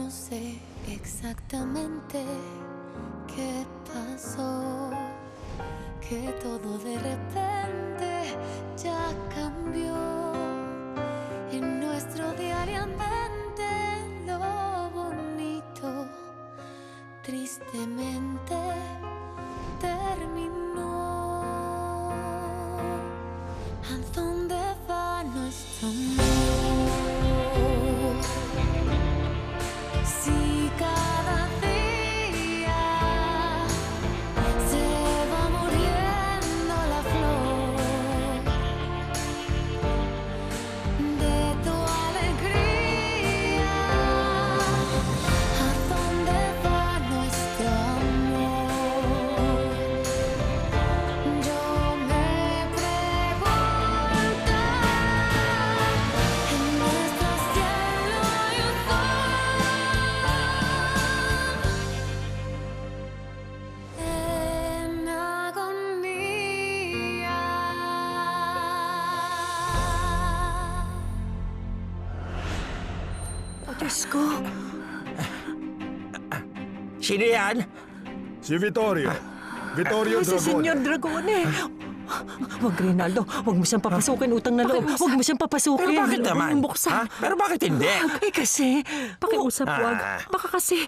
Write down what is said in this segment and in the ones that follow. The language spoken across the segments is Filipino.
No sé exactamente qué pasó, que todo de repente ya cambió. En nuestro diariamente lo bonito tristemente terminó. ¿A dónde va nuestro amor? Si cada día se va muriendo la flor de tu alegría, ¿a dónde va nuestro amor? Yo me pregunto, en nuestro cielo hay un en agonía. Oh, Diyos ko. Sino yan? Si Vittorio. Vittorio Si Senyor Dragone. Dragone. Wag, Rinaldo. Wag mo siyang papasukin, utang na loob. Wag mo siyang papasukin. Pero bakit naman? Huwag mong buksan. Ha? Pero bakit hindi? Eh kasi... Pakiusap, wag. Ah. Baka kasi,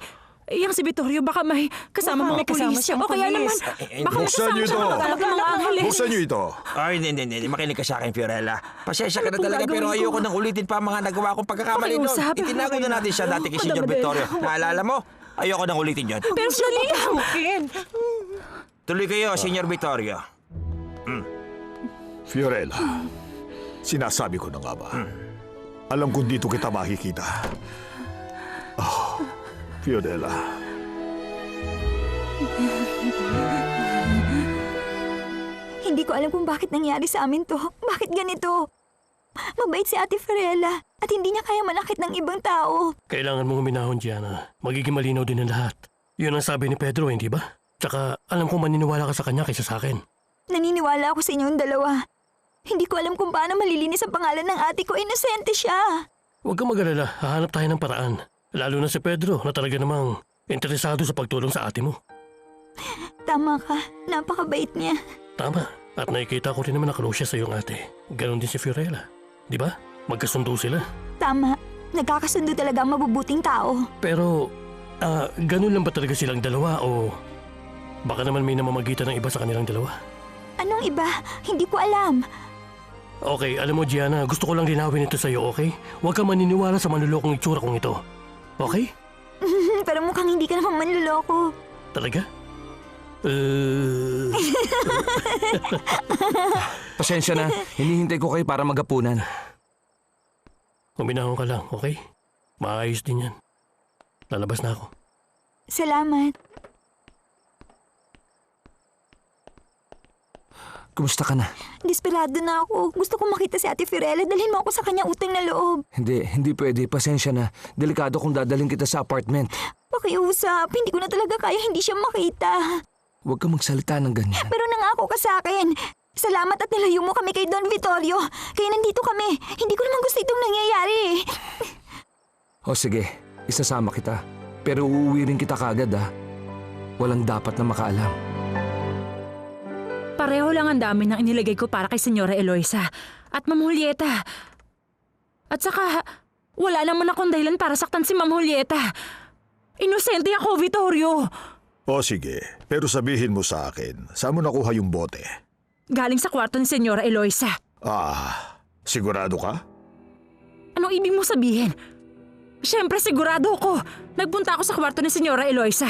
yang si Vittorio, baka may kasama Baka mga may kasama pulis. siyang O kaya pulis. naman, baka may Buksan kasama niyo siyang ito. mga mga angeles. Buksan niyo ito. Ay, hindi. Makinig ka sa akin, Fiorella. Pasensya ka na Ano pong talaga pero gagawin ko? ayoko nang ulitin pa ang mga nagawa kong pagkakamali doon. Pakiusap. Itinago na natin siya dati kay Madam Senyor Adele. Vittorio. Naalala mo? Ayoko nang ulitin yun. Pero sandali lang. Papasukin. Tuloy kayo, Senyor Vittorio. Fiorella, sinasabi ko na nga ba? Alam kong dito kita makikita. Oh, Fiorella. Hindi ko alam kung bakit nangyari sa amin to. Bakit ganito? Mabait si Ate Fiorella at hindi niya kaya manakit ng ibang tao. Kailangan mong uminahon, Gianna. Magiging malinaw din ang lahat. Yun ang sabi ni Pedro, hindi ba? Tsaka alam kong maniniwala ka sa kanya kaysa sa akin. Naniniwala ako sa inyong dalawa. Hindi ko alam kung paano malilinis ang pangalan ng ate ko. Inosente siya. Huwag kang mag-alala, hahanap tayo ng paraan. Lalo na si Pedro na talaga namang interesado sa pagtulong sa ate mo. Tama ka. Napakabait niya. Tama. At nakikita ko rin naman na close siya sa iyong ate. Ganon din si Fiorella. Di ba? Magkasundo sila. Tama. Nagkakasundo talaga ang mabubuting tao. Pero, ganun lang ba talaga silang dalawa o baka naman may namamagitan ng iba sa kanilang dalawa? Anong iba? Hindi ko alam. Okay, alam mo Gianna, gusto ko lang linawin ito sa'yo, okay? Huwag kang maniniwala sa manlulokong itsura kong ito. Okay? Pero mukhang hindi ka naman manluloko. Talaga? Pasensya na, hinihintay ko kayo para magapunan. Uminahon ka lang, okay? Maayos din yan. Lalabas na ako. Salamat. Kumusta ka na? Desperado na ako. Gusto ko makita si Ate Fiorella. Dalhin mo ako sa kanya utang na loob. Hindi pwede. Pasensya na. Delikado kung dadalhin kita sa apartment. Pakiusap. Hindi ko na talaga kaya hindi siya makita. Huwag kang magsalita ng ganyan. Pero nangako ka sa akin. Salamat at nilayo mo kami kay Don Vittorio. Kaya nandito kami. Hindi ko naman gusto itong nangyayari. O sige, isasama kita. Pero uuwi rin kita kagad ha. Walang dapat na makaalam. Pareho lang ang dami ng inilagay ko para kay Senyora Eloisa at Ma'am Julieta. At saka, wala naman akong dahilan para saktan si Ma'am Julieta. Inosente ako, Vittorio. O sige, pero sabihin mo sa akin, saan mo nakuha yung bote? Galing sa kwarto ni Senyora Eloisa. Sigurado ka? Anong ibig mo sabihin? Siyempre, sigurado ako. Nagpunta ako sa kwarto ni Senyora Eloisa.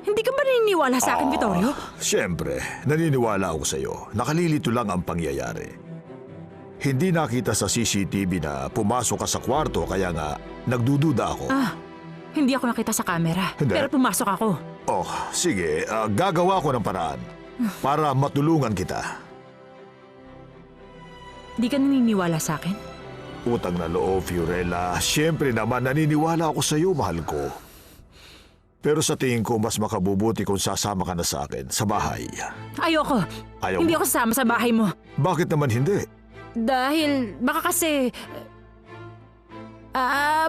Hindi ka ba naniniwala sa akin, Vittorio? Siyempre, naniniwala ako sa'yo. Nakalilito lang ang pangyayari. Hindi nakita sa CCTV na pumasok ka sa kwarto kaya nga nagdududa ako. Hindi ako nakita sa camera. Hindi. Pero pumasok ako. Oh, sige, gagawa ko ng paraan para matulungan kita. Di ka naniniwala sa akin? Utang na loob, Fiorella. Siyempre naman naniniwala ako sa'yo, mahal ko. Pero sa tingin ko, mas makabubuti kung sasama ka na sa akin sa bahay. Ayoko. Ayaw Hindi mo? ako sasama sa bahay mo. Bakit naman hindi? Dahil baka kasi...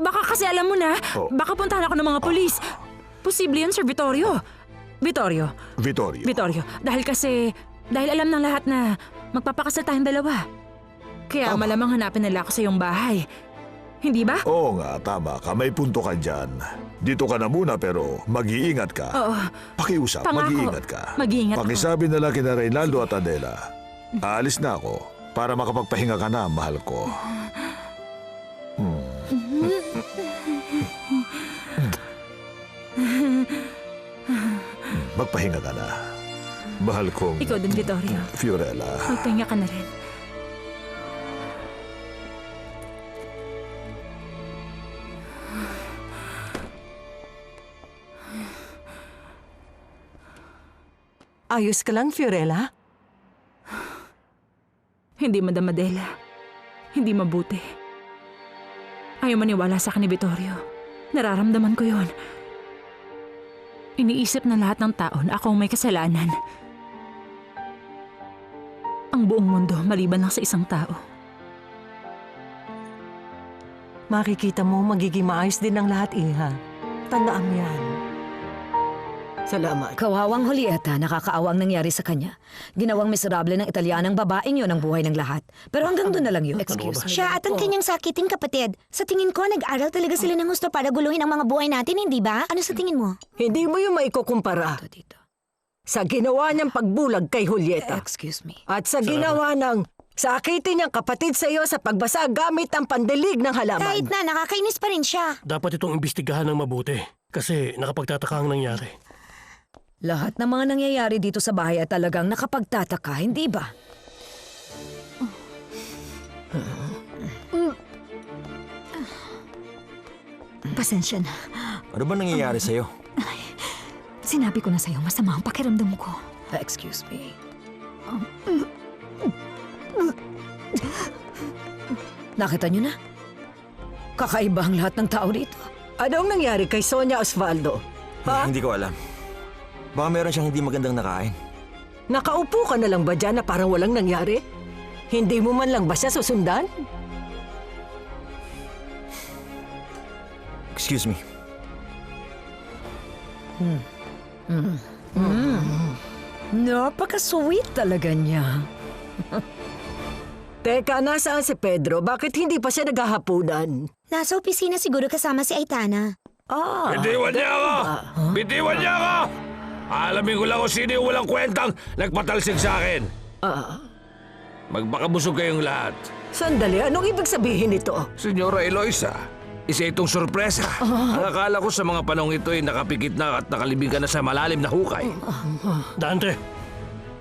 Baka kasi alam mo na, Oh. baka puntahan ako ng mga polis. Posible yan, Sir Vittorio. Vittorio, dahil alam ng lahat na magpapakasal tayong dalawa. Kaya malamang hanapin nila ako sa iyong bahay. Hindi ba? Oo nga, tama ka. May punto ka dyan. Dito ka na muna pero mag-iingat ka. Oo. Pakiusap, Pangako. mag-iingat ka. Mag-iingat ako. Pakisabi na lang kina Reynaldo at Adela. Aalis na ako para makapagpahinga ka na, mahal ko. Magpahinga ka na. Mahal kong Ikaw din, Vittorio. Fiorella. Magpahinga ka na rin. Ayos ka lang, Fiorella? Hindi, Madam Adela. Hindi mabuti. Ayaw maniwala sa akin ni Vittorio. Nararamdaman ko yon. Iniisip ng lahat ng tao na ako ang may kasalanan. Ang buong mundo maliban lang sa isang tao. Makikita mo, magiging maayos din ang lahat, Iha. Tandaan mo yan. Salamat. Kawawang Julieta, nakakaawang nangyari sa kanya. Ginawang miserable ng Italianang babaeng yon ang buhay ng lahat. Pero hanggang doon na lang yun. Excuse me. Siya at ang kanyang sakiting kapatid. Sa tingin ko, nag-aral talaga sila ng gusto para guluhin ang mga buhay natin, hindi ba? Ano sa tingin mo? Hindi mo yung maikukumpara Dito. sa ginawa niyang pagbulag kay Julieta. Excuse me. At sa ginawa ng sakitin niyang kapatid sa iyo sa pagbasa gamit ang pandilig ng halaman. Kahit na, nakakainis pa rin siya. Dapat itong imbestigahan ng mabuti. Kasi nakapagtataka ang nangyari. Lahat ng mga nangyayari dito sa bahay ay talagang nakapagtataka, hindi ba? Pasensya na. Ano ba nangyayari sa'yo? Sinabi ko na sa'yo, masama ang pakiramdam ko. Excuse me. Nakita niyo na? Kakaiba ang lahat ng tao dito. Anong nangyari kay Sonia Osvaldo? Ha? Hindi ko alam. Baka meron siyang hindi magandang nakain. Nakaupo ka na lang ba dyan na parang walang nangyari? Hindi mo man lang ba siya susundan? Excuse me. Napaka-sweet talaga niya. Teka, nasaan si Pedro? Bakit hindi pa siya naghahapunan? Nasa opisina siguro kasama si Aitana. Bitiwan niya ako! Bitiwan niya ako! Alamin ko lang kung sino yung walang kwentang nagpatalsik sa akin. Magpakabusog kayong lahat. Sandali, anong ibig sabihin nito? Senyora Eloisa, isa itong sorpresa. Ang akala ko sa mga panong ito ay nakapikit na at nakalibing ka na sa malalim na hukay. Dante,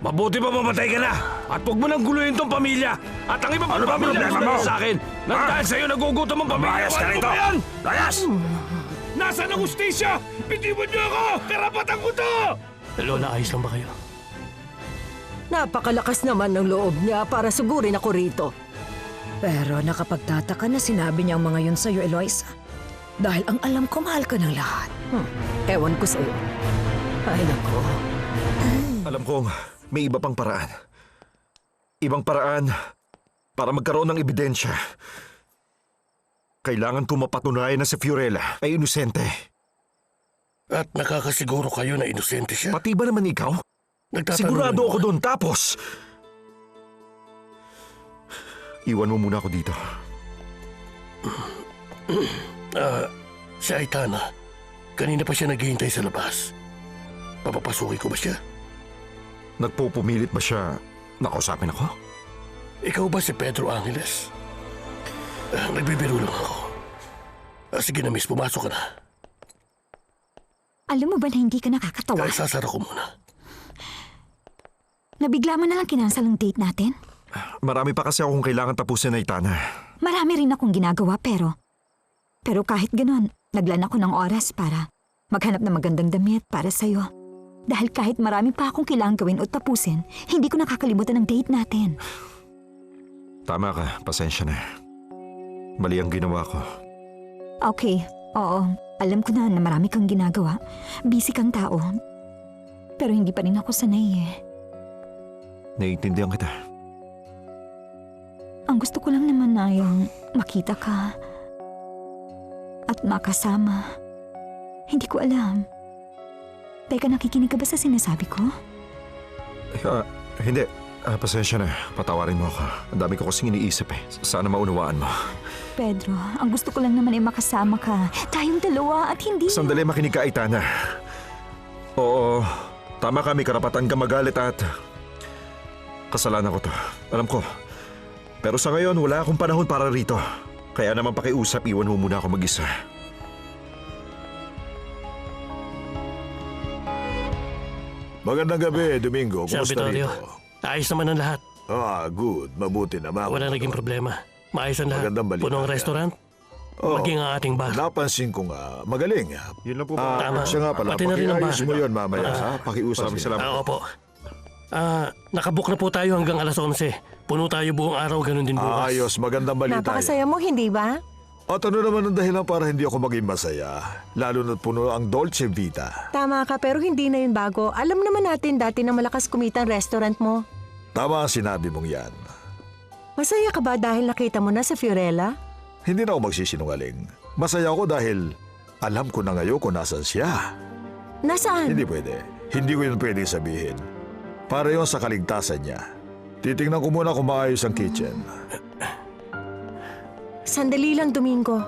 Mabuti pa mamatay ka na at huwag mo nang guluhin tong pamilya. At ang iba pang pamilya mo sa akin. Nang dahil sa'yo nagugutom ang pamilya. Layas ka Ano rito! ba yan? Layas! Nasaan ang hustisya? Bitiwan niyo ako! Karapatan ko to! Lola, ayos lang ba kayo? Napakalakas naman ng loob niya para sugurin ako rito. Pero nakapagtataka na sinabi niya ang mga yun sa'yo, Eloisa. Dahil ang alam ko, mahal ka ng lahat. Ewan ko sa'yo. Ay, nako. Alam kong may iba pang paraan. Ibang paraan para magkaroon ng ebidensya. Kailangan ko mapatunayan na si Fiorella ay inosente. At nakakasiguro kayo na inosente siya? Pati ba naman ikaw? Nagtatanong Sigurado lang ako naman. doon. Tapos, iwan mo muna ako dito. Si Aitana, kanina pa siya naghihintay sa labas. Papapasukin ko ba siya? Nagpupumilit ba siya na kausapin ako? Ikaw ba si Pedro Angeles? Nagbibiro lang ako. Sige na, miss, pumasok ka na. Alam mo ba na hindi ka nakakatawa? Kaya sasara ko muna. Nabigla mo na lang kinansal ang date natin? Marami pa kasi akong kailangan tapusin na Aitana. Marami rin akong ginagawa pero kahit ganun, naglaan ako ng oras para maghanap ng magandang damit para sa'yo. Dahil kahit marami pa akong kailangang gawin o tapusin, hindi ko nakakalimutan ang date natin. Tama ka, pasensya na. Mali ang ginawa ko. Okay, oo. Alam ko na marami kang ginagawa. Busy kang tao. Pero hindi pa rin ako sanay eh. Naiintindihan kita. Ang gusto ko lang naman na yung makita ka. at makasama. Hindi ko alam. Teka, nakikinig ka ba sa sinasabi ko? Hindi. Pasensya na. Patawarin mo ako. Ang dami ko kasing iniisip eh. Sana maunawaan mo. Pedro, ang gusto ko lang naman ay makasama ka. Tayong dalawa at hindi... Sandali, makinig ka, Aitana. Oo, tama ka. May karapatan ka magalit at... kasalanan ko to. Alam ko. Pero sa ngayon, wala akong panahon para rito. Kaya naman pakiusap, iwan mo muna ako mag-isa. Magandang gabi, Domingo. Sir Kumusta Vittorio, rito? ayos naman ang lahat. Good. Mabuti naman. Wala naging problema. Maayos ang lahat. Magandang balita Puno ang yan. restaurant. Oo. Maging ang ating bar. Napansin ko nga, magaling. Yun lang po Tama. Siya nga pala, Pati na rin ang pakiayos bar. mo yun mamaya, ha? Pakiusap. Salamat. Opo. Nakabook na po tayo hanggang alas 11. Puno tayo buong araw, ganun din bukas. Ayos, magandang balita. Napakasaya mo, hindi ba? At ano naman ang dahilan para hindi ako maging masaya? Lalo na't puno ang Dolce Vita. Tama ka, pero hindi na yun bago. Alam naman natin dati na malakas kumita ang restaurant mo. Tama ang sinabi mong yan. Masaya ka ba dahil nakita mo na sa Fiorella? Hindi na ako magsisinungaling. Masaya ako dahil alam ko na ngayon kung nasan siya. Nasaan? Hindi pwede. Hindi ko yun pwede sabihin. Para yun sa kaligtasan niya. Titingnan ko muna kung maayos ang kitchen. Sandali lang, Domingo.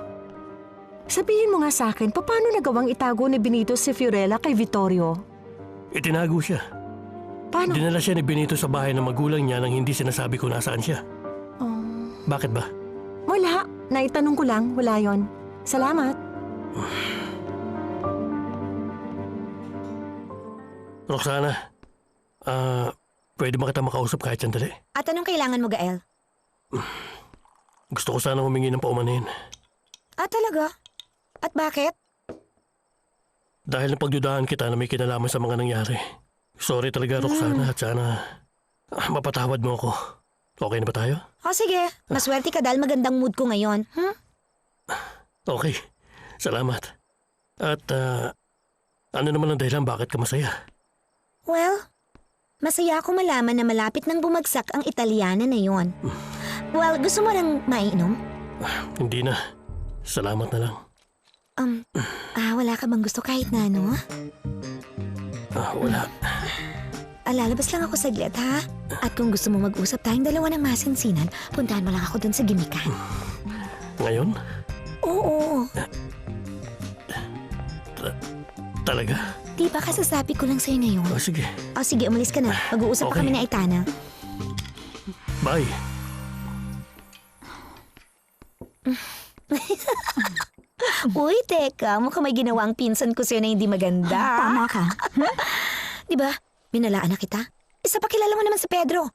Sabihin mo nga sa akin, paano nagawang itago ni Benito si Fiorella kay Vittorio? Itinago siya. Paano? Dinala siya ni Benito sa bahay ng magulang niya nang hindi sinasabi kung nasaan siya. Bakit ba? Wala. Naitanong ko lang. Wala yon. Salamat. Roxana, pwede ba kita makausap kahit sandali? At anong kailangan mo, Gael? Gusto ko sana humingi ng paumanhin. Talaga? At bakit? Dahil napagdudahan kita na may kinalaman sa mga nangyari. Sorry talaga, Roxana, at sana mapatawad mo ako. Okay na ba tayo? Sige. Maswerte ka dahil magandang mood ko ngayon. Okay. Salamat. At ano naman ang dahilan bakit ka masaya? Well, masaya ako malaman na malapit nang bumagsak ang Italiana na yon. Well, gusto mo nang mainom? Hindi na. Salamat na lang. Wala ka bang gusto kahit na ano? Wala. Lalabas lang ako saglit, ha? At kung gusto mo mag-usap tayong dalawa ng masinsinan, puntahan mo lang ako dun sa gimikan. Ngayon? Oo. Talaga? Di ba kasasabi ko lang sa'yo ngayon? Sige. Sige, umalis ka na. Mag-uusap pa Okay. kami na Aitana. Bye. Uy, teka. Mukhang may ginawa ang pinsan ko sa'yo na hindi maganda. Tama ka. Di ba? Binalaan na kita. Isa pa kilala mo naman si Pedro.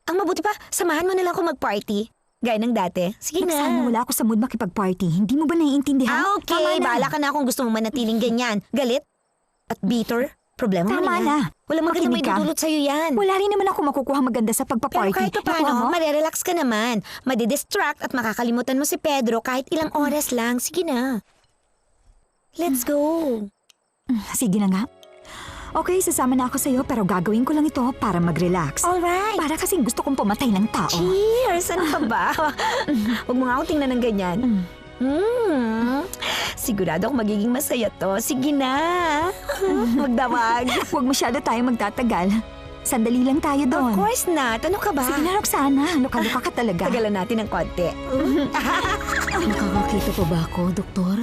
Ang mabuti pa, samahan mo na lang ako mag-party. Gaya ng dati. Sige na. Sana wala ako sa mood makipag-party. Hindi mo ba naiintindihan? Okay, Tama na. bahala ka na kung gusto mo manatiling ganyan. Galit? At bitter? Problema mo Tama na. na. Walang magandang may Makinig ka. dudulot sa'yo yan. Wala rin naman ako makukuha maganda sa Pero pagpa-party. kahit pa Nakuha mo? paano, marirelax ka naman. Madidistract at makakalimutan mo si Pedro kahit ilang oras lang. Sige na. Let's go. Sige na nga. Okay, sasama na ako sa'yo pero gagawin ko lang ito para mag-relax. Alright. Para kasing gusto kong pumatay ng tao. Cheers! Ano ka ba? Huwag mo nga akong tingnan ng ganyan. Sigurado ako magiging masaya to. Sige na. Magdamag. Huwag masyado tayo magtatagal. Sandali lang tayo Of doon. course not. Ano ka ba? Sige na, Roxana. Luka-luka ka talaga. Tagalan natin ng konti. Nakakakita pa ba ako, Doktor?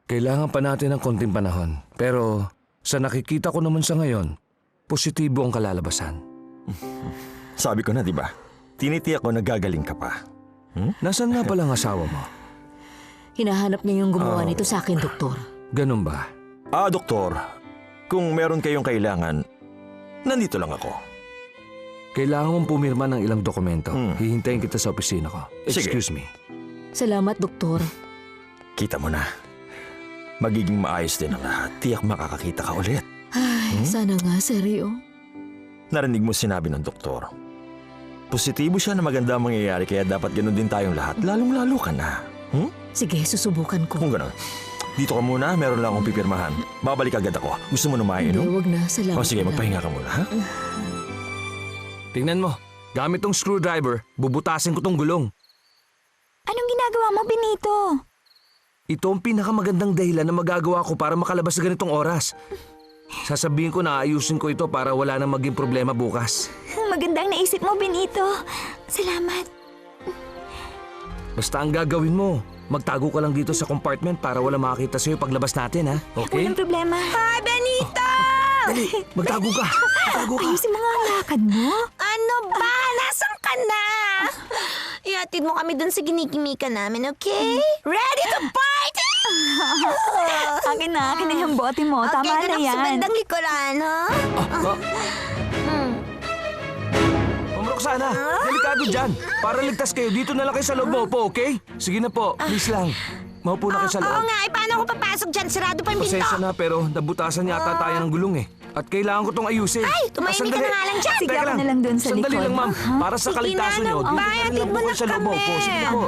Kailangan pa natin ng konting panahon. Pero sa nakikita ko naman sa ngayon, positibo ang kalalabasan. Sabi ko na, di ba? Tinitiyak ko na gagaling ka pa. Nasaan nga pala ang asawa mo? Hinahanap niya yung gumawa nito sa akin, Doktor. Ganun ba? Doktor, kung meron kayong kailangan, nandito lang ako. Kailangan mong pumirma ng ilang dokumento. Hihintayin kita sa opisina ko. Sige. Excuse me. Salamat, Doktor. Kita mo na. Magiging maayos din ang lahat. Tiyak makakakita ka ulit. Ay, sana nga, seryo. Narinig mo sinabi ng doktor. Positibo siya na maganda ang mangyayari kaya dapat ganun din tayong lahat. Lalong-lalo ka na. Sige, susubukan ko. Kung ganun. Dito ka muna, meron lang akong pipirmahan. Babalik agad ako. Gusto mo na Hindi, mainom? wag na. Salamat. Sige, na. magpahinga ka muna, ha? Tingnan mo. Gamit tong screwdriver, bubutasin ko tong gulong. Anong ginagawa mo, Benito? Ito ang pinakamagandang dahilan na magagawa ko para makalabas sa ganitong oras. Sasabihin ko na ayusin ko ito para wala nang maging problema bukas. Magandang naisip mo, Benito. Salamat. Basta ang gagawin mo, magtago ka lang dito sa compartment para wala makakita sa'yo paglabas natin, ha? Okay? Walang problema. Hi, Benito! Dali, magtago ka! Magtago ka! Ayusin mo nga ang lakad mo. Ano ba? Nasaan ka na? Ihatid mo kami dun sa ginikimika namin, okay? Ready to party! Akin na yung bote mo. Tama Okay, na dun ako sa yan. bandang likuran, ha? Ma'am Roxana, delikado dyan. Para ligtas kayo, dito na lang kayo sa loob mo po, okay? Sige na po, please lang. Maupo na kayo sa Oo loob. nga, paano ako papasok dyan? Sirado pa yung pinto. Pasensya na pero nabutasan yata tayo ng gulong eh. At kailangan ko tong ayusin. Ay, tumahimik ka na nga lang dyan. Sige, Teka ako na lang dun sa Sandali likod. lang ma'am, para sa Sige kaligtasan na, nyo. Dito na bayad lang po mo kayo na sa loob mo po. kami. Sige po.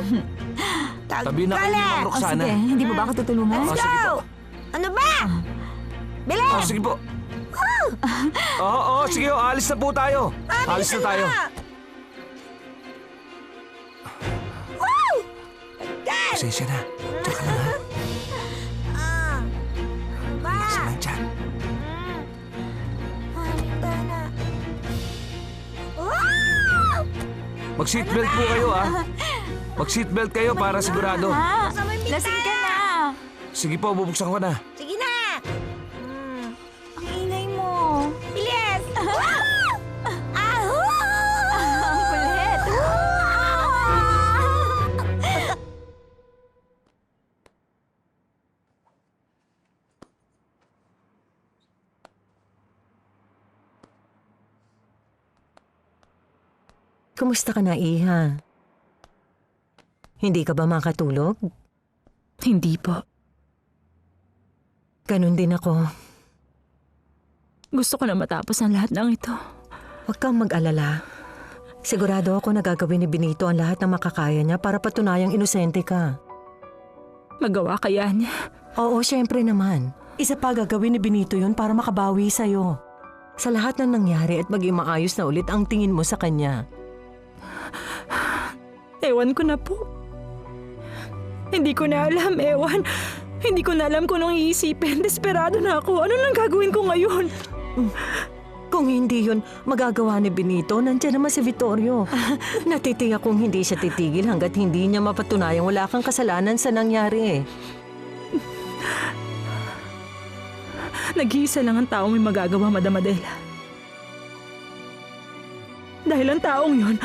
Tabi na kayo ma'am O Roxana. sige, hindi mo ba ako tutulungan? Let's sige go! po. Ano ba? Bilis! Oh, sige po. Oo, sige, alis na po tayo. Alis na tayo. Woo! Dad! Pasensya na. Tsaka lang ha. Ba? Isa lang dyan. Wow! Mag-seatbelt po kayo ha. Mag-seatbelt kayo para sigurado. Ha? Lasing ka na. Sige po, bubuksan ko na. Sige na! Ang ingay mo. Bilis! Ahoo! Ang kulit. Kumusta ka na, Iha? Hindi ka ba makatulog? Hindi po. Ganun din ako. Gusto ko na matapos ang lahat ng ito. Huwag kang mag-alala. Sigurado ako na gagawin ni Benito ang lahat ng makakaya niya para patunayang inosente ka. Magawa kaya niya. Oo, syempre naman. Isa pa gagawin ni Benito yun para makabawi sa'yo. Sa lahat ng nangyari at maging maayos na ulit ang tingin mo sa kanya. Ewan ko na po. Hindi ko na alam, ewan. Hindi ko na alam kung anong iisipin. Desperado na ako. Ano nang gagawin ko ngayon? Kung hindi yun magagawa ni Benito, nandiyan naman si Vittorio. Natitiyak kung hindi siya titigil hanggat hindi niya mapatunayang wala kang kasalanan sa nangyari eh. Nag-iisa lang ang taong may magagawa, Madam Adela. Dahil ang taong yun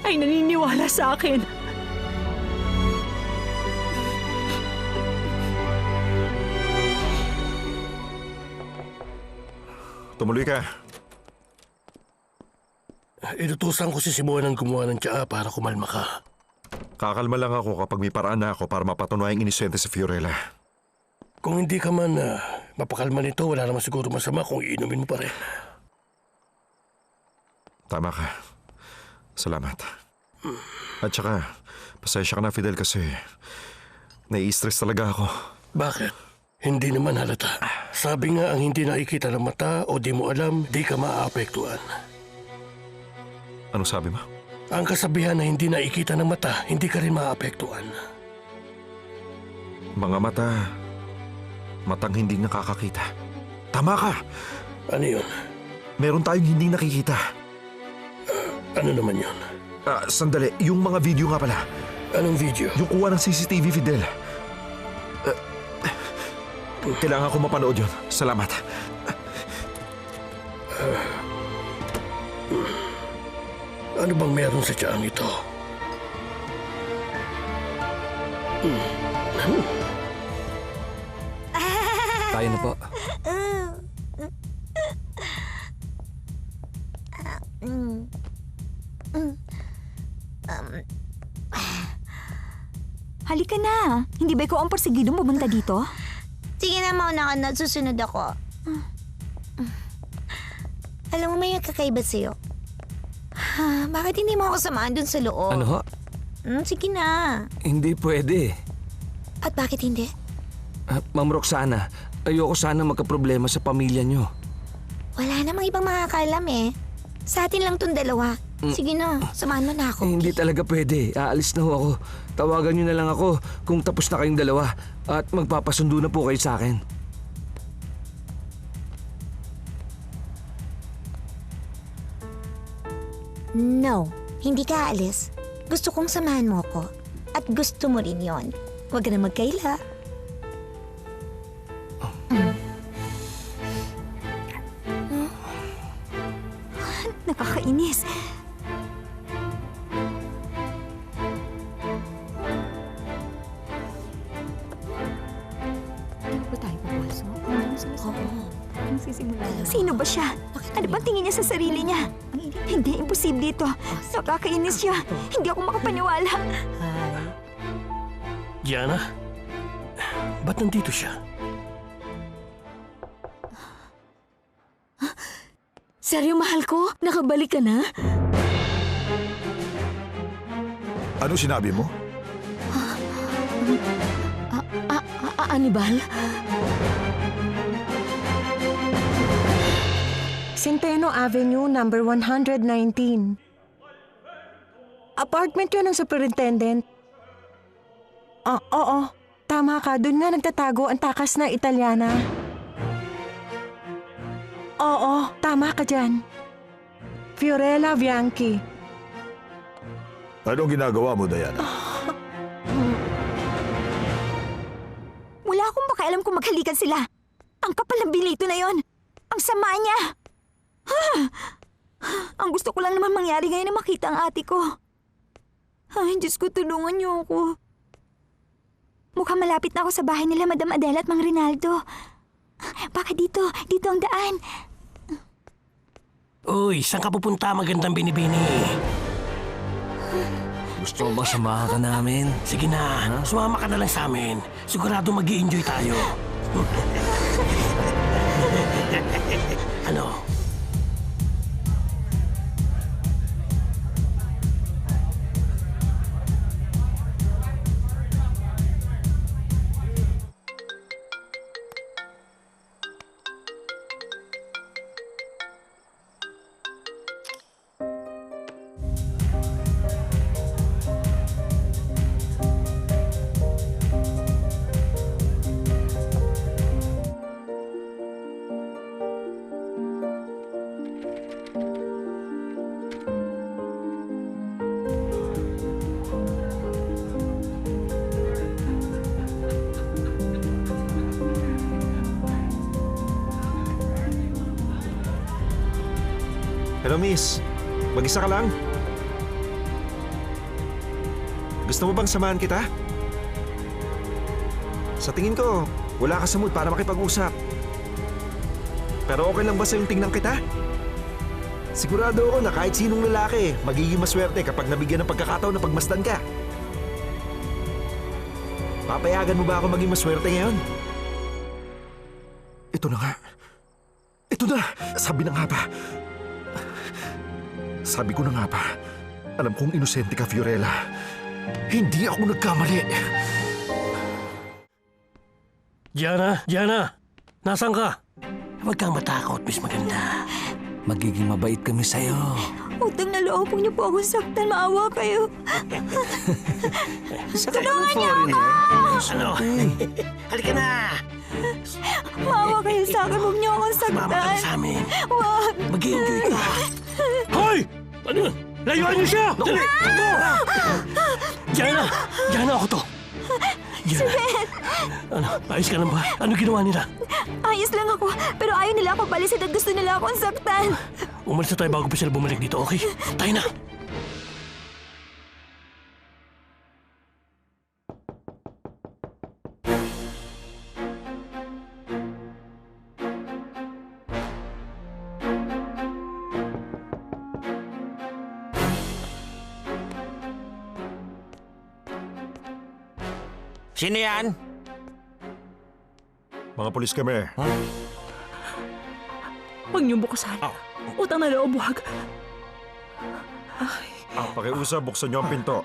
ay naniniwala sa akin. Tumuloy ka. Inutusan ko si Simona ng gumawa ng tsaa para kumalma ka. Kakalma lang ako kapag may paraan na ako para mapatunayang inisente si Fiorella. Kung hindi ka man mapakalma nito, wala naman siguro masama kung iinumin mo pa rin. Tama ka. Salamat. At saka, pasensya ka na, Fidel, kasi nai-stress talaga ako. Bakit? Hindi naman halata. Sabi nga ang hindi nakikita ng mata o di mo alam, di ka maaapektuhan. Anong sabi mo? Ang kasabihan na hindi nakikita ng mata, hindi ka rin maaapektuhan. Mga matang hindi nakakakita. Tama ka! Ano yun? Meron tayong hindi nakikita. Ano naman yun? Sandali, yung mga video nga pala. Anong video? Yung kuha ng CCTV, Fidel. Kailangan ko mapanood yun. Salamat. Ano bang meron sa tiyang ito? Tayo na po. Halika na. Hindi ba ikaw ang porsigidong pumunta dito? Sige na, mauna ka na. Susunod ako. Alam mo, may kakaiba sa'yo. Bakit hindi mo ako samahan dun sa loob? Ano ho? Sige na. Hindi pwede. At bakit hindi? Ma'am Roxana, ayoko sana magkaproblema sa pamilya nyo. Wala namang ibang makakaalam eh. Sa atin lang tong dalawa. Sige na, samahan mo na ako. Hindi talaga pwede. Aalis na ho ako. Tawagan niyo na lang ako kung tapos na kayong dalawa at magpapasundo na po kayo sa akin. No, hindi ka aalis. Gusto kong samahan mo ako. At gusto mo rin yon. Huwag ka na magkaila. Nakakainis. Ba tayo papasok? Sino ba siya? Ano bang tingin niya sa sarili niya? Hindi, imposible ito. Nakakainis siya. Hindi ako makapaniwala. Gianna, ba't nandito siya? Seryo, mahal ko? Nakabalik ka na? Ano sinabi mo? Anibal? Centeno Avenue, number 119. Apartment yun ng superintendent. Oo. Tama ka, doon nga nagtatago ang takas na Italiana. Oo, tama ka dyan. Fiorella Bianchi. Anong ginagawa mo, Diana? Wala akong pakialam kung maghalikan sila. Ang kapal ng bilito na yon. Ang sama niya. Ang gusto ko lang naman mangyari ngayon na makita ang ate ko. Ay, Diyos ko, tulungan niyo ako. Mukhang malapit na ako sa bahay nila Madam Adela at Mang Rinaldo. Baka dito ang daan. Uy, saan ka pupunta? Magandang binibini. Gusto mo ba samahan ka namin? Sige na, sumama ka na lang sa amin. Sigurado mag-i-enjoy tayo. Ano? Hello, miss. Mag-isa ka lang? Gusto mo bang samahan kita? Sa tingin ko, wala ka sa mood para makipag-usap. Pero okay lang ba sa'yong tingnan kita? Sigurado ako na kahit sinong lalaki, magiging maswerte kapag nabigyan ng pagkakataon na pagmasdan ka. Papayagan mo ba ako maging maswerte ngayon? Ito na nga. Ito na! Sabi na nga ba? Sabi ko na nga ba, alam kong inosente ka, Fiorella. Hindi ako nagkamali. Gianna! Nasaan ka? Huwag kang matakot, Miss Maganda. Magiging mabait kami sa'yo. Utang na loob niyo po akong saktan. Maawa kayo. Tulungan niyo ako! Ano? Halika na! Maawa kayo sa akin. Huwag niyo akong Sumama ka na saktan. sa amin. Wag. Mag-i-enjoy ka. Hoy! Ano? Layuan niyo siya! Dali! Gianna, ako to. Gianna. Ano? Ayos ka lang ba? Ano ginawa nila? Ayos lang ako. Pero ayaw nila ako palisin at gusto nila akong saktan. Umalis na tayo bago pa sila bumalik dito, okay? Tayo na! Sino yan? Mga pulis kami. Huwag niyong bukasan. Utang na loob, huwag. Pakiusap, buksan niyo ang pinto.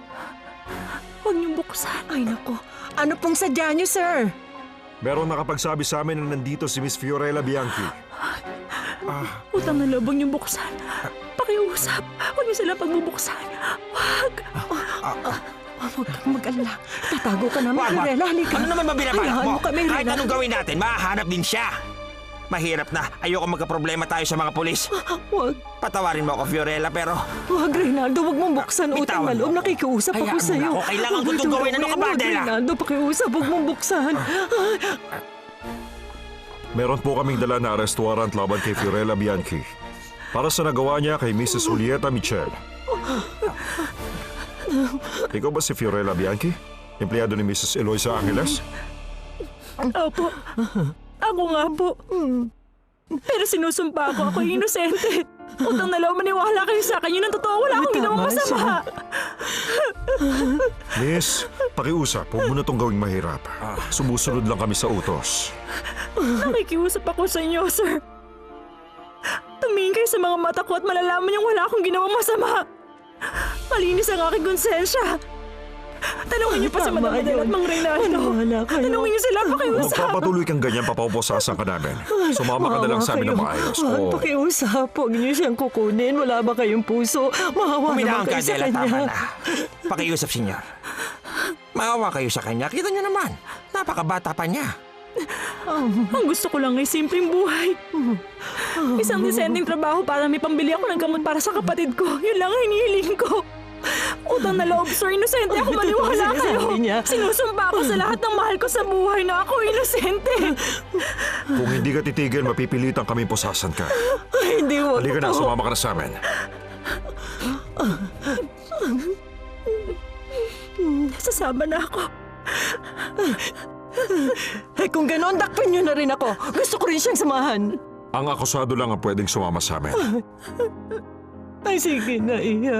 Huwag niyong buksan. Ay, nako. Ano pong sadya niyo, sir? Meron nakapagsabi sa amin na nandito si Miss Fiorella Bianchi. Utang na loob, huwag niyong buksan. Pakiusap. Huwag niyo sila pagbubuksan. Huwag. Huwag kang mag-alala. Tatago ka naman, Wag, wag. Fiorella. Halika. Ano naman ba binabalak Hayaan mo? mo kami, Kahit Reynaldo. anong gawin natin, mahahanap din siya. Mahirap na. Ayoko magka-problema tayo sa mga pulis. Huwag. Patawarin mo ako, Fiorella, pero... Huwag, Reynaldo. Huwag mong buksan utang Bitawan na loob. mo ako. Nakikiusap ako Hayaan mo sa'yo. na ako. Kailangan ko Huwag itong gawin. Ano ka ba, Huwag, Adela? Reynaldo, pakiusap. Huwag mong buksan. Meron po kaming dala na arrest warrant laban kay Fiorella Bianchi para sa nagawa niya kay Mrs. Julieta Michel. Ikaw ba si Fiorella Bianchi? Empleyado ni Mrs. Eloisa Angeles? Opo. Ako nga po. Pero sinusumpa ako inosente. Utang na loob, maniwala kayo sa akin. Yun ang totoo. Wala akong ginawang Tama masama. siya. Miss, pakiusap. Huwag mo na itong gawing mahirap. Sumusunod lang kami sa utos. Nakikiusap ako sa inyo, sir. Tumingin kayo sa mga mata ko at malalaman niyong wala akong ginawang masama. Malinis ang aking konsensya. Tanungin niyo pa si Tama Madam Adela at yun. Mang Reynaldo. Maniwala kayo. Tanungin niyo sila, pakiusap. Magpapatuloy kang ganyan, papauposasan ka namin. Sumama ka na lang sa amin ng maayos. Huwag, Oo. pakiusap. Huwag niyo siyang kukunin. Wala ba kayong puso? Mahawa Uminahon naman ka, kayo sa Adela. kanya. Tama na. Pakiusap, senyor. Maawa kayo sa kanya. Kita niyo naman. Napakabata pa niya. Ang gusto ko lang ay simpleng buhay. Isang disenteng trabaho para may pambili ako ng gamot para sa kapatid ko. Yun lang ang hinihiling ko. Utang na loob, sir. Inosente ako. Maniwala kayo. Sinasabi niya. Sinusumpa ako sa lahat ng mahal ko sa buhay na ako inosente. Kung hindi ka titigil, mapipilitan kami pusasan ka. Ay, hindi, huwag Halika na, po. sumama ka na sa amin. Sasama na ako. Eh kung gano'n, dakpin niyo na rin ako. Gusto ko rin siyang samahan. Ang akusado lang ang pwedeng sumama sa amin. Ay, sige na, Iya.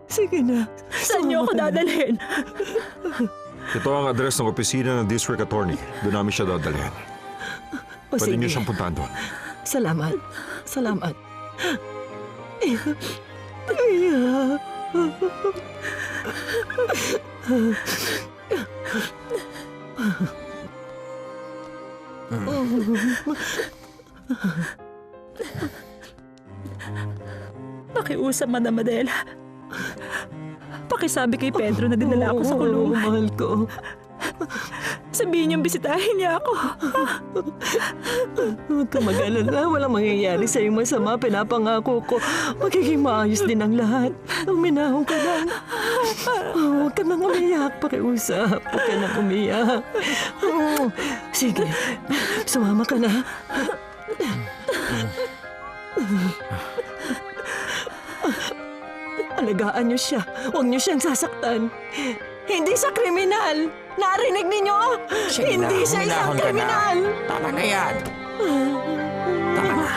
Sige na. Saan niyo ako dadalhin? Ito ang address ng opisina ng District Attorney. Doon namin siya dadalhin. O Pwede sige. niyo siyang puntahan doon. Salamat. Salamat. Iya. Pakiusap, Madam Adela. Pakisabi kay Pedro na dinala ako sa kulungan. Mahal ko. Sabihin niyong bisitahin niya ako. Huwag ka mag-alala. Walang mangyayari sa iyong masama. Pinapangako ko. Magiging maayos din ang lahat. Uminahon ka lang. Huwag ka nang umiyak. Pakiusap. Huwag ka nang umiyak. Sige. Sumama ka na. Alagaan niyo siya. Huwag niyo siyang sasaktan. Hindi siya kriminal. Narinig ninyo? Hindi siya isang Uminahon ka na. kriminal. Tama na yan. Tama na.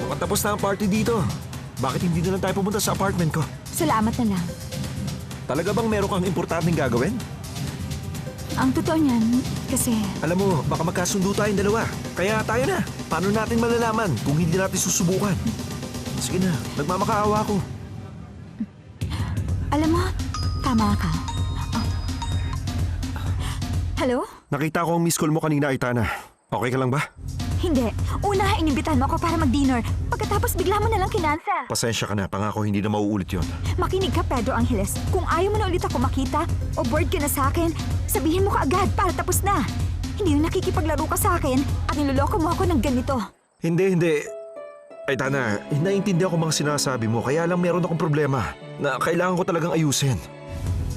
Mukhang tapos na ang party dito. Bakit hindi na lang tayo pumunta sa apartment ko? Salamat na lang. Talaga bang meron kang importanteng gagawin? Ang totoo niyan, kasi Alam mo, baka magkasundo tayong dalawa. Kaya tayo na. Paano natin malalaman kung hindi natin susubukan? Sige na, nagmamakaawa ako. alam mo, tama ka. Oh. Hello? Nakita ko ang miss call mo kanina, Aitana. Okay ka lang ba? Hindi. Una, inimbitahan mo ako para mag-dinner. Pagkatapos bigla mo na lang kinansel. Pasensya ka na, pangako hindi na mauulit yon. Makinig ka, Pedro Angeles. Kung ayaw mo na ulit ako makita o bored ka na sa akin, sabihin mo ka agad para tapos na. Hindi yung nakikipaglaro ka sa akin at niloloko mo ako ng ganito. Hindi. Aitana, naiintindihan ko mga sinasabi mo, kaya lang meron akong problema na kailangan ko talagang ayusin.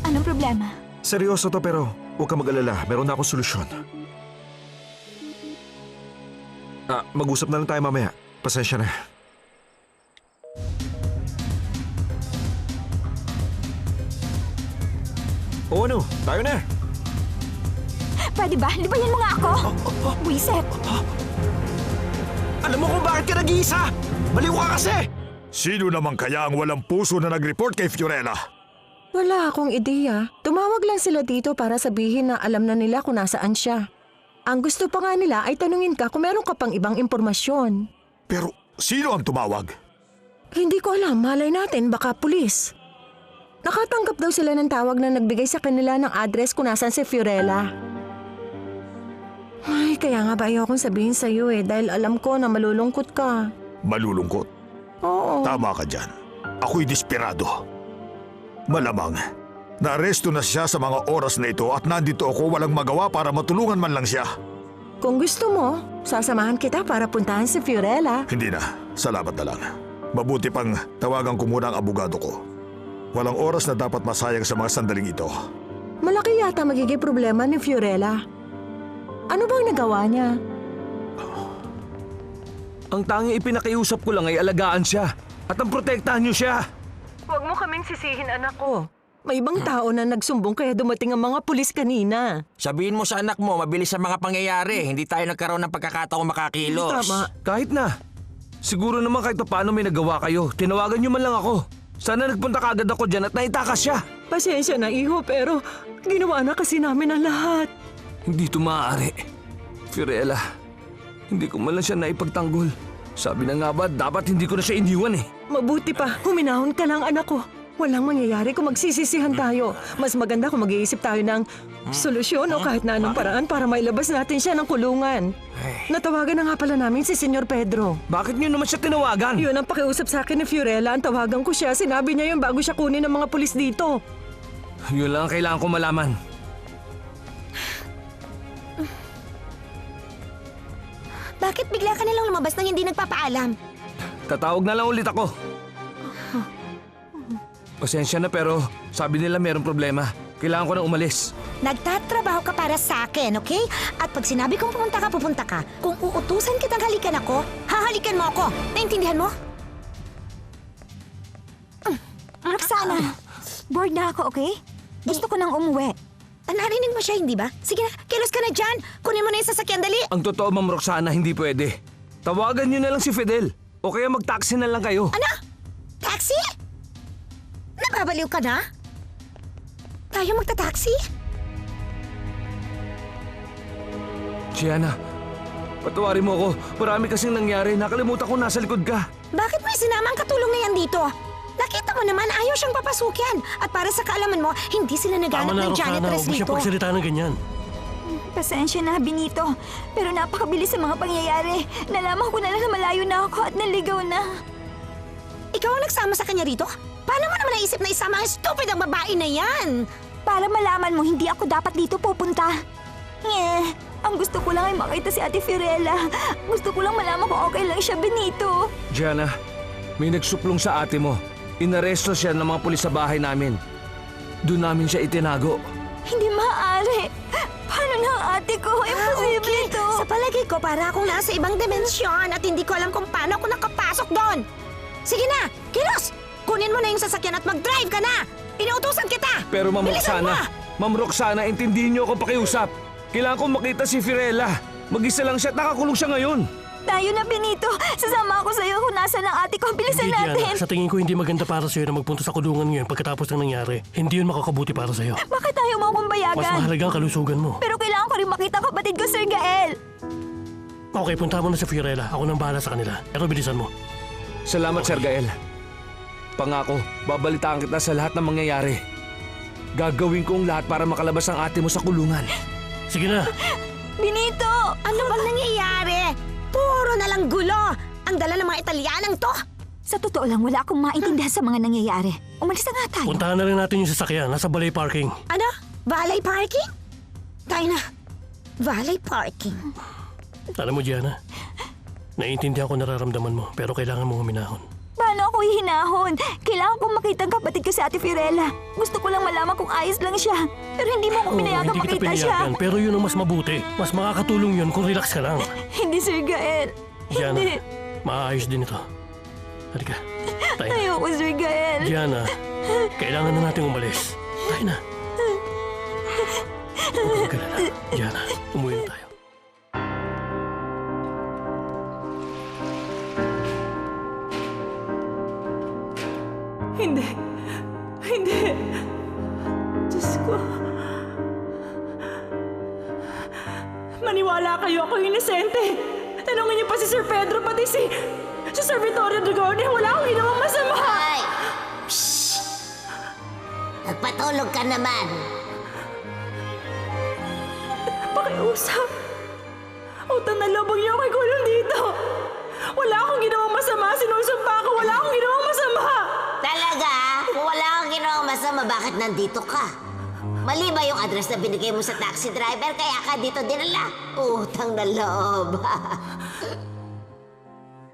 Anong problema? Seryoso to pero huwag ka mag-alala, meron na akong solusyon. Mag-usap na lang tayo mamaya. Pasensya na. O ano, tayo na. Pwede ba? Libayan mo nga ako! Buiset! Alam mo kung bakit ka nag-iisa? Baliw ka kasi! Sino naman kaya ang walang puso na nag-report kay Fiorella? Wala akong ideya. Tumawag lang sila dito para sabihin na alam na nila kung nasaan siya. Ang gusto pa nga nila ay tanungin ka kung meron ka pang ibang impormasyon. Pero sino ang tumawag? Hindi ko alam, malay natin, baka pulis. Nakatanggap daw sila ng tawag na nagbigay sa kanila ng address kung nasan si Fiorella. Ay, kaya nga ba ayokong sabihin sa'yo dahil alam ko na malulungkot ka. malulungkot. Oo. Tama ka dyan. Ako'y desperado. Malamang, naaresto na siya sa mga oras na ito at nandito ako walang magawa para matulungan man lang siya. Kung gusto mo, sasamahan kita para puntahan si Fiorella. Hindi na. Salamat na lang. Mabuti pang tawagan ko muna ang abogado ko. Walang oras na dapat masayang sa mga sandaling ito. Malaki yata magiging problema ni Fiorella. Ano bang nagawa niya? Ang tanging ipinakiusap ko lang ay alagaan siya. At ang protektahan niyo siya. Huwag mo kaming sisihin, anak ko. May ibang tao na nagsumbong kaya dumating ang mga pulis kanina. Sabihin mo sa anak mo, mabilis ang mga pangyayari. Hindi tayo nagkaroon ng pagkakataong makakilos. Tama. Kahit na. Siguro naman kahit paano may nagawa kayo. Tinawagan niyo man lang ako. Sana nagpunta kagad ako dyan at naitakas siya. Pasensya na, iho, pero ginawa na kasi namin ang lahat. Hindi ito maaari. Fiorella, hindi ko man lang siya naipagtanggol. Sabi na nga ba, dapat hindi ko na siya iniwan eh. Mabuti pa, huminahon ka lang, anak ko. Walang mangyayari kung magsisisihan tayo. Mas maganda kung mag-iisip tayo ng solusyon o kahit na anong paraan para mailabas natin siya ng kulungan. Natawagan na nga pala namin si Senyor Pedro. Bakit niyo naman siya tinawagan? Yun ang pakiusap sa akin ni Fiorella. Ang tawagan ko siya, sinabi niya yun bago siya kunin ng mga pulis dito. Yun lang ang kailangan ko malaman. Bakit bigla ka nilang lumabas nang hindi nagpapaalam? Tatawag na lang ulit ako. Pasensya na pero sabi nila mayroong problema. Kailangan ko na umalis. Nagtatrabaho ka para sa akin, okay? At pag sinabi kong pupunta ka, pupunta ka. Kung uutusan kitang halikan ako, hahalikan mo ako. Naintindihan mo? Roxana, bored na ako, okay? Gusto ko nang umuwi. Narinig mo siya, hindi ba? Sige na, kilos ka na dyan. Kunin mo na yung sasakyan, dali. Ang totoo, Ma'am Roxana, hindi pwede. Tawagan niyo na lang si Fidel. O kaya mag-taxi na lang kayo. Ano? Taxi? Nababaliw ka na? Tayo magta-taxi? Gianna, patawarin mo ako. Marami kasing nangyari. Nakalimutan ko nasa likod ka. Bakit may sinama ang katulong na yan dito? Nakita mo naman, ayaw siyang papasukin. At para sa kaalaman mo, hindi sila Tama naghanap na, ng Roxana. janitress Huwag mo siya dito. pagsalita ng ganyan. Pasensya na, Benito. Pero napakabilis sa mga pangyayari. Nalaman ko na lang na malayo na ako at naligaw na. Ikaw ang nagsama sa kanya rito? Paano mo naman naisip na isama ang stupid ang babae na yan? Para malaman mo, hindi ako dapat dito pupunta. Ang gusto ko lang ay makita si Ate Fiorella. Gusto ko lang malaman kung okay lang siya, Benito. Gianna, may nagsuplong sa ate mo. Inaresto siya ng mga pulis sa bahay namin. Doon namin siya itinago. Hindi maaari. Paano na ang ate ko? Imposible ito. Sa palagay ko, para akong nasa ibang dimensyon at hindi ko alam kung paano ako nakapasok doon. Sige na, kilos! Kunin mo na yung sasakyan at mag-drive ka na! Inuutusan kita! Pero Ma'am Bilisan mo! Roxana, Ma'am Roxana, intindihin niyo ako pakiusap. Kailangan kong makita si Fiorella. Mag-isa lang siya at nakakulong siya ngayon. Tayo na, Benito. Sasama ako sa'yo kung nasa ng ate ko. Bilisan Hindi, natin. Diana. Sa tingin ko hindi maganda para sa'yo na magpunta sa kulungan ngayon pagkatapos ng nangyari. Hindi yun makakabuti para sa'yo. Bakit tayo mo akong Mas bayagan? mahalaga ang kalusugan mo. Pero kailangan ko rin makita kapatid ko, Sir Gael. Okay, punta mo na sa Fiorella. Ako nang bahala sa kanila. Pero bilisan mo. Salamat, Sir Gael. Pangako, babalitaan kita sa lahat ng mangyayari. Gagawin ko ang lahat para makalabas ang ate mo sa kulungan. Sige na. Benito! Ano bang nangyayari? Puro na lang gulo! Ang dala ng mga Italianang to! Sa totoo lang, wala akong maintindihan sa mga nangyayari. Umalis na nga tayo. Puntahan na rin natin yung sasakyan. Nasa balay parking. Ano? Valet parking? Tayo na. Valet parking. Alam mo, Gianna, naiintindihan ko nararamdaman mo, pero kailangan mong huminahon. Paano ako hihinahon? Kailangan kong makita ang kapatid ko si Ate Fiorella. Gusto ko lang malaman kung ayos lang siya. Pero hindi mo ako pinayagan hindi kita makita siya. pinayagan, pero yun ang mas mabuti. Mas makakatulong yun kung relax ka lang. Hindi, Sir Gael. Gianna, Hindi. maayos din ito. Halika, tayo na. Ayoko, Sir Gael. Gianna, kailangan na natin umalis. Tayo na. Huwag ka na. Gianna, umuwi na tayo. Hindi. Hindi. Diyos ko. Maniwala kayo, ako inosente. Tanungin niyo pa si Sir Pedro, pati si Sir Vittorio de Gorne. Wala akong ginawang masama. Hoy! Shhh! Nagpatulog ka naman. Pakiusap. Utang na lubog niyo ako'y kulong dito. Wala akong ginawang masama. Sinusumpa ako. Wala akong ginawang masama. Talaga? Kung wala kang ginawang masama, bakit nandito ka? Mali ba yung address na binigay mo sa taxi driver kaya ka dito dinala? Utang na loob.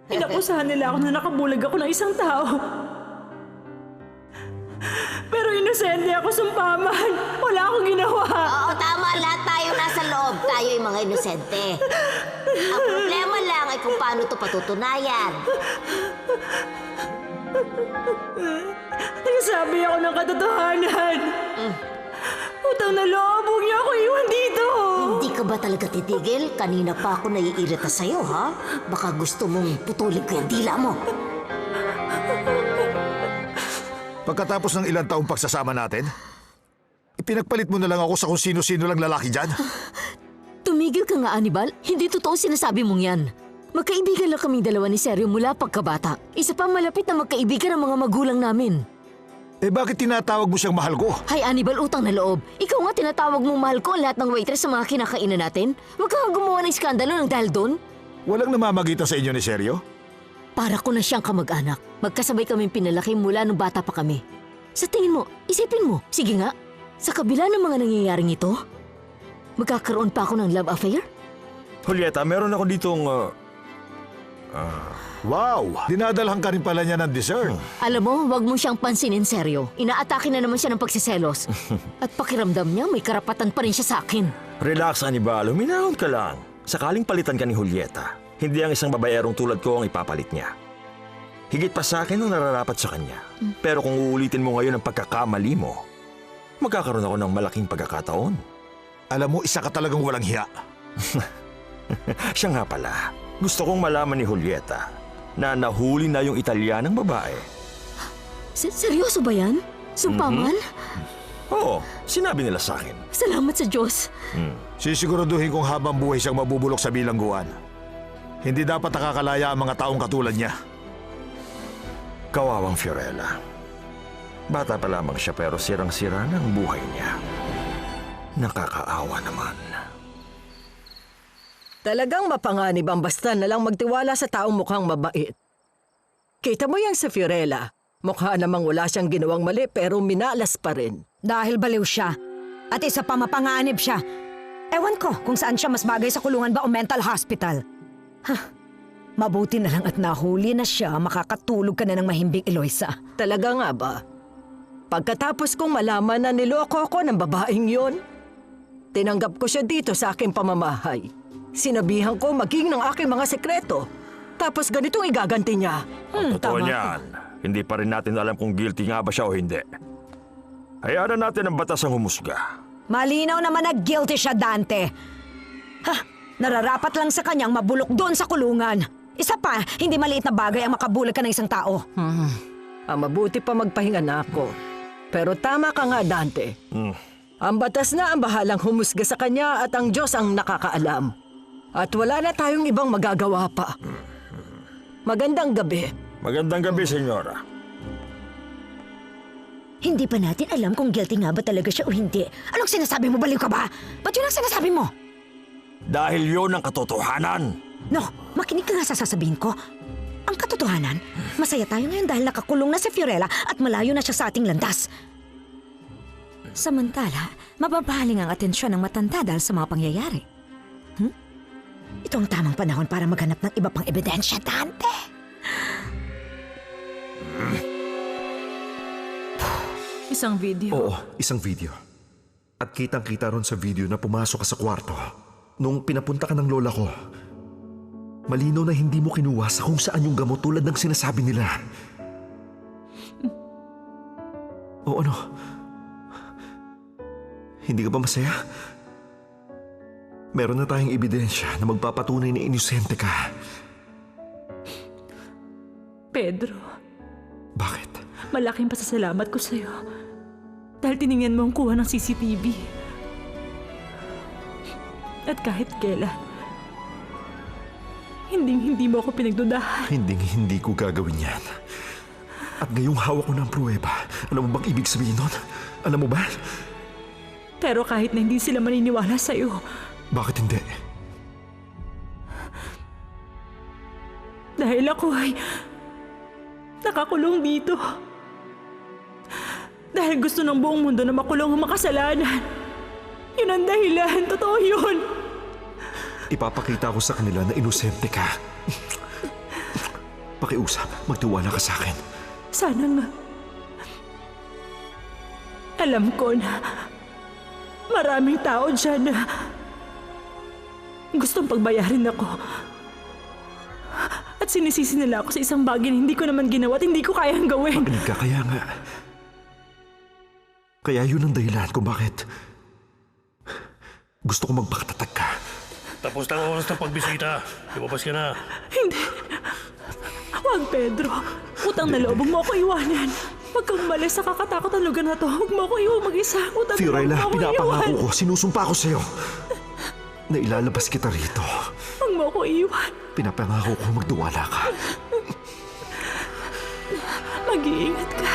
Inakusahan nila ako na nakabulag ako ng isang tao. Pero inosente ako, sumpaman. Wala akong ginawa. Oo, tama. Lahat tayo nasa loob. Tayo yung mga inosente. Ang problema lang ay kung paano ito patutunayan. Nagsabi ako ng katotohanan. Utang na loob, huwag niyo ako iwan dito. Hindi ka ba talaga titigil? Kanina pa ako naiirita sa'yo, ha? Baka gusto mong putulin ko yung dila mo. Pagkatapos ng ilang taong pagsasama natin, ipinagpalit mo na lang ako sa kung sino-sino lang lalaki dyan. Tumigil ka nga, Anibal. Hindi totoo sinasabi mong yan. Magkaibigan lang kaming dalawa ni Sergio mula pagkabata. Isa pa malapit na magkaibigan ang mga magulang namin. Eh bakit tinatawag mo siyang mahal ko? Hay, Anibal, utang na loob. Ikaw nga tinatawag mong mahal ko ang lahat ng waitress sa mga kinakainan natin. Huwag ka nga gumawa ng iskandalo ng dahil doon. Walang namamagitan sa inyo ni Sergio? Para ko na siyang kamag-anak. Magkasabay kaming pinalaki mula nung bata pa kami. Sa tingin mo, isipin mo, sige nga, sa kabila ng mga nangyayaring ito, magkakaroon pa ako ng love affair? Julieta, meron ako ditong... Wow! Dinadalhan ka rin pala niya ng dessert. Alam mo, wag mo siyang pansinin, Sergio. Inaatake na naman siya ng pagsiselos. At pakiramdam niya, may karapatan pa rin siya sa akin. Relax, Anibal. Huminahon ka lang. Sakaling palitan ka ni Julieta, hindi ang isang babaerong tulad ko ang ipapalit niya. Higit pa sa akin ang nararapat sa kanya. Pero kung uulitin mo ngayon ang pagkakamali mo, magkakaroon ako ng malaking pagkakataon. Alam mo, isa ka talagang walang hiya. Siya nga pala. Gusto kong malaman ni Julieta na nahuli na yung Italianang babae. Seryoso ba yan? Sumpaman? Oo, sinabi nila sa akin. Salamat sa Diyos. Sisiguraduhin kong habang buhay siyang mabubulok sa bilangguan. Hindi dapat nakakalaya ang mga taong katulad niya. Kawawang Fiorella. Bata pa lamang siya pero sirang-sira na ang buhay niya. Nakakaawa naman. Talagang mapanganib ang basta na lang magtiwala sa taong mukhang mabait. Kita mo yan sa Fiorella. Mukha namang wala siyang ginawang mali pero minalas pa rin. Dahil baliw siya. At isa pa mapanganib siya. Ewan ko kung saan siya mas bagay sa kulungan ba o mental hospital. Mabuti na lang at nahuli na siya, makakatulog ka na ng mahimbing, Eloisa. Talaga nga ba? Pagkatapos kong malaman na niloko ko ng babaeng yon, tinanggap ko siya dito sa aking pamamahay. Sinabihan ko maging ng aking mga sekreto. Tapos ganitong igaganti niya. Totoo tama niyan. Hindi pa rin natin alam kung guilty nga ba siya o hindi. Hayaan na natin ang batas ang humusga. Malinaw naman na guilty siya, Dante. Nararapat lang sa kanyang mabulok doon sa kulungan. Isa pa, hindi maliit na bagay ang makabulag ka ng isang tao. Mabuti pa magpahinga na ako. Pero tama ka nga, Dante. Ang batas na ang bahalang humusga sa kanya at ang Diyos ang nakakaalam. At wala na tayong ibang magagawa pa. Magandang gabi. Magandang gabi, senyora. Hindi pa natin alam kung guilty nga ba talaga siya o hindi. Anong sinasabi mo? Baliw ka ba? Ba't yun ang sinasabi mo? Dahil yun ang katotohanan. No, makinig ka nga sa sasabihin ko. Ang katotohanan, masaya tayo ngayon dahil nakakulong na si Fiorella at malayo na siya sa ating landas. Samantala, mababaling ang atensyon ng matanda dahil sa mga pangyayari. Ito ang tamang panahon para maghanap ng iba pang ebidensya, Dante. Isang video. Oo, isang video. At kitang-kita ron sa video na pumasok ka sa kwarto nung pinapunta ka ng lola ko. Malinaw na hindi mo kinuha sa kung saan yung gamot tulad ng sinasabi nila. O ano? Hindi ka ba masaya? Meron na tayong ebidensya na magpapatunay na inosente ka. Pedro. Bakit? Malaking pasasalamat ko sa'yo. Dahil tiningnan mo ang kuha ng CCTV. At kahit kailan, hindi mo ako pinagdudahan. Hindi ko gagawin yan. At ngayong hawak ko ng pruweba, alam mo bang ibig sabihin nun? Alam mo ba? Pero kahit na hindi sila maniniwala sa'yo. Bakit hindi? Dahil ako ay nakakulong dito. Dahil gusto ng buong mundo na makulong ang makasalanan. Yun ang dahilan. Totoo yun. Ipapakita ko sa kanila na inosente ka. Pakiusap, magtiwala ka sa akin. Sana nga. Alam ko na maraming tao dyan na gustong pagbayarin ako. At sinisisi nila ako sa isang bagay na hindi ko naman ginawa at hindi ko kayang gawin. Makinig ka, kaya nga. Kaya yun ang dahilan kung bakit gusto ko magpakatatag ka. Tapos na ang oras ng pagbisita. Lumabas ka na. Hindi. Huwag, Pedro. Utang na loob, huwag mo ako iwanan. Huwag kang umalis sa kakatakot na lugar na to. Huwag mo ako iwan mag-isa. Utang na loob, Fiorella, huwag mo ako pinapangako iwan. ko, sinusumpa ko sa'yo na ilalabas kita rito. Huwag mo ako iwan. Pinapangako ko magtiwala ka. Mag-iingat ka.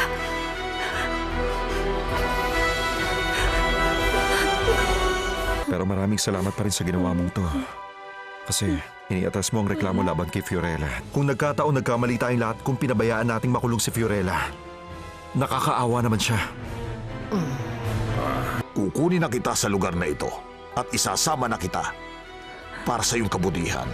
Pero maraming salamat pa rin sa ginawa mong to. Kasi iniatas mo ang reklamo laban kay Fiorella. Kung nagkataon nagkamali tayong lahat kung pinabayaan nating makulong si Fiorella, nakakaawa naman siya. Kukunin na kita sa lugar na ito at isasama na kita para sa iyong kabutihan.